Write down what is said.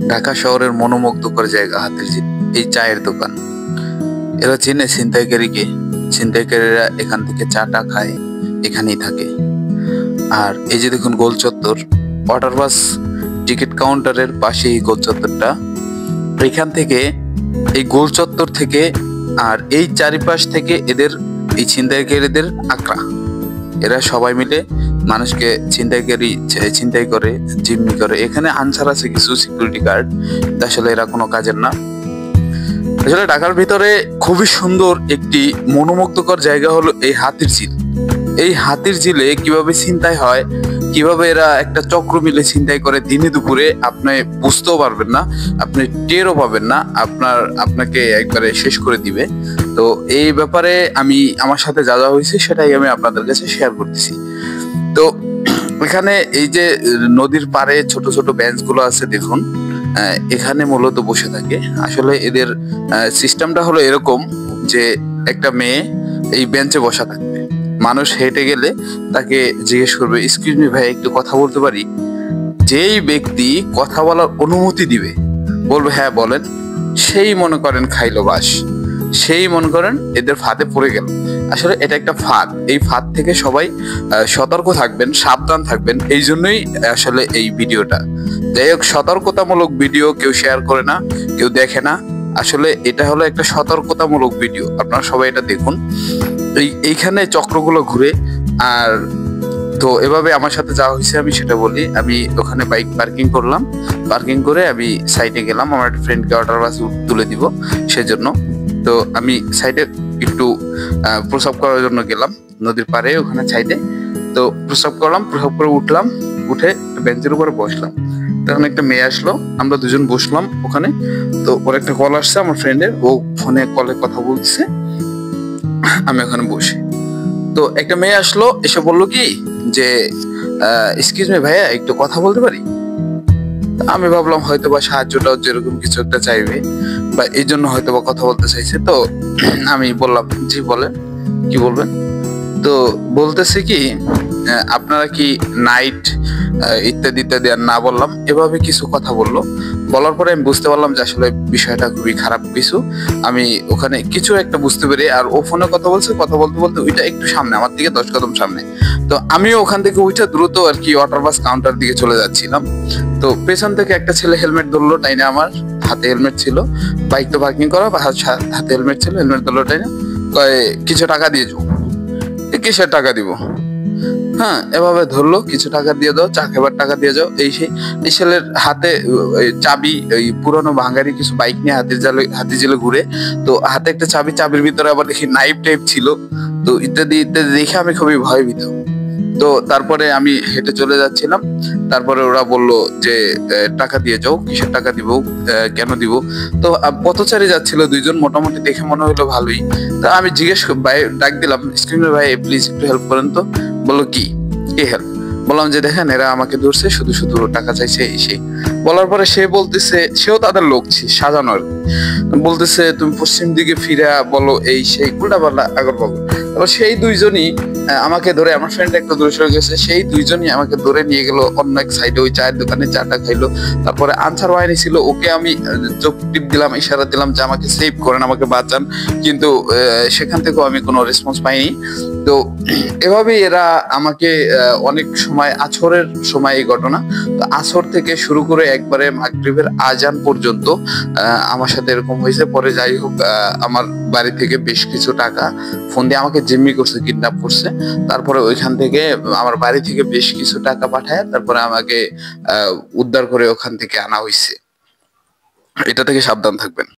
ঢাকা শহরের মনোমুগ্ধকর জায়গা হাতিরঝিল। এই চায়ের দোকান, এরা চেনে ছিনতাইকারীকে। ছিনতাইকারীরা এখান থেকে চাটা খায়, এখানেই থাকে। আর এই যে দেখুন গোল চত্বর, ওয়াটার বাস টিকিট কাউন্টারের পাশে এই গোল চত্বরটা। এখান থেকে এই গোল চত্বর থেকে আর এই চারিপাশ থেকে এদের এই ছিনতাইকারীদের আকড়া। এরা সবাই মিলে মানুষকে ছিনতাই করে, জিম্মি করে। এখানে আনসার আছে কিছু সিকিউরিটি গার্ড, আসলে এরা কোনো কাজের না। আসলে ঢাকার ভিতরে খুবই সুন্দর একটি মনোমুগ্ধকর জায়গা হলো এই হাতিরঝিল। এই হাতিরঝিলে কিভাবে ছিনতাই হয়, কিভাবে এরা একটা চক্র মিলে ছিনতাই করে দিনে দুপুরে, আপনি বুঝতেও পারবেন না, আপনি টেরও পাবেন না, আপনাকে একবারে শেষ করে দিবে। তো এই ব্যাপারে আমি আমার সাথে যা যা হয়েছে সেটাই আমি আপনাদের কাছে শেয়ার করতেছি। তো এখানে এই যে নদীর পাড়ে ছোট ছোট বেঞ্চ গুলো আছে দেখুন, এখানে মূলত বসে থাকে। আসলে এদের সিস্টেমটা হলো এরকম যে একটা মেয়ে এই বেঞ্চে বসা থাকবে, মানুষ হেঁটে গেলে তাকে জিজ্ঞেস করবে, এক্সকিউজ মি ভাই, একটু কথা বলতে পারি? যেই ব্যক্তি কথা বলার অনুমতি দিবে, বলবে হ্যাঁ বলেন, সেই মনে করেন খাইলো বাস, সেই মনে করেন এদের ফাঁদে পড়ে গেল। আসলে এটা একটা ফাঁদ, এই ফাঁদ থেকে সবাই সতর্ক থাকবেন, সাবধান থাকবেন। এই জন্যই আসলে এই ভিডিওটা। যাই হোক, সতর্কতামূলক ভিডিও কেউ শেয়ার করে না, কেউ দেখে না। আসলে এটা হলো একটা সতর্কতামূলক ভিডিও, আপনারা সবাই এটা দেখুন। এইখানে চক্রগুলো ঘুরে। আর তো এভাবে আমার সাথে যা হয়েছে আমি সেটা বলি। আমি ওখানে বাইক পার্কিং করলাম, পার্কিং করে আমি সাইডে গেলাম আমার একটা ফ্রেন্ডকে ওয়াটার বাস তুলে দিব সেজন্য। তো আমি সাইডে একটু প্রস্রাব করার জন্য গেলাম নদীর পাড়ে, ওখানে সাইডে। তো প্রস্রাব করলাম, প্রস্রাব করে উঠলাম, উঠে বেঞ্চের উপরে বসলাম। তখন একটা মেয়ে আসলো, আমরা দুজন বসলাম ওখানে। তো ওর একটা কল আসছে আমার ফ্রেন্ডের, ও ফোনে কলে কথা বলছে, আমি ওখানে বসে। তো একটা মেয়ে আসলো, এসে বললো কি যে এক্সকিউজ মি ভাইয়া, একটু কথা বলতে পারি? আমি ভাবলাম হয়তো বা সাহায্যটা যেরকম কিছু একটা চাইবে, বা এই জন্য হয়তো বা কথা বলতে চাইছে। তো আমি বললাম জি বলেন, কি বলবেন? তো বলতেছে কি আপনারা কি নাইট ইত্যাদি ইত্যাদি, আর না বললাম এভাবে কিছু কথা বললো। বলার পরে আমি বুঝতে পারলাম যে আসলে বিষয়টা খুবই খারাপ কিছু। আমি ওখানে কিছু একটা বুঝতে পেরে, আর ও ফোনে কথা বলছে, কথা বলতে বলতে ওইটা একটু সামনে, আমার দিকে 10 কদম সামনে। তো আমিও ওখান থেকে ওইটা দ্রুত আর কি ওয়াটার বাস কাউন্টার দিকে চলে যাচ্ছিলাম। তো পেছন থেকে একটা ছেলে হেলমেট ধরলো টাইনে, আমার হাতে হেলমেট ছিল, বাইক তো পার্কিং করা, হাতে হেলমেট ছিল, হেলমেট ধরলো টাইনে, কিছু টাকা দিয়ে যাও। কিসের টাকা দিব? হ্যাঁ, এভাবে ধরলো, কিছু টাকা দিয়ে দাও, চা খাবার টাকা দিয়ে যাও। এই ছেলের হাতে চাবি, ওই পুরোনো ভাঙারি কিছু বাইক নিয়ে হাতিরঝিলে ঘুরে। তো হাতে একটা চাবি, চাবির ভিতরে আবার দেখি নাইফ টাইপ ছিল। তো ইত্যাদি ইত্যাদি দেখে আমি খুবই ভয়ভীত। তো তারপরে আমি হেঁটে চলে যাচ্ছিলাম। তারপরে ওরা বললো যে টাকা দিয়ে যাও। কিসের টাকা দিব, কেন দিব? তো পথচারী যাচ্ছিল দুইজন, মোটামুটি দেখে মনে হলো ভালোই। তা আমি জিজ্ঞেস ভাই ডাক দিলাম, স্ক্রিনে ভাই প্লিজ একটু হেল্প করেন তো। বললো কি হেল্প? বললাম যে দেখেন এরা আমাকে ধরছে, শুধু শুধু টাকা চাইছে এই সেই। বলার পরে সে বলতেছে, সেও তাদের লোক সাজানো আর কি, বলতেছে তুমি পশ্চিম দিকে ফিরে বলো এই সেই, উল্টা পাল্টা আগর পাগল। তারপর সেই দুইজনই আমাকে ধরে, আমার ফ্রেন্ড একটা দূরে সরে গেছে, সেই দুইজনই আমাকে ধরে নিয়ে গেল অন্য এক সাইডে, ওই চায়ের দোকানে চাটা খাইলো। তারপরে আনসার বাহিনী ছিল, ওকে আমি চোখ টিপ দিলাম, ইশারা দিলাম যে আমাকে সেভ করেন, আমাকে বাঁচান, কিন্তু সেখান থেকেও আমি কোনো রেসপন্স পাইনি। তো এভাবেই এরা আমাকে অনেক সময়, আছরের সময় এই ঘটনা, তো আসর থেকে শুরু করে একবারে মাগরিবের আজান পর্যন্ত আমার সাথে এরকম হয়েছে। পরে যাই হোক, আমার বাড়ি থেকে বেশ কিছু টাকা ফোন দিয়ে আমাকে জিম্মি করছে, কিডন্যাপ করছে। তারপরে ওইখান থেকে আমার বাড়ি থেকে বেশ কিছু টাকা পাঠায়, তারপরে আমাকে উদ্ধার করে ওখান থেকে আনা হয়েছে। এটা থেকে সাবধান থাকবেন।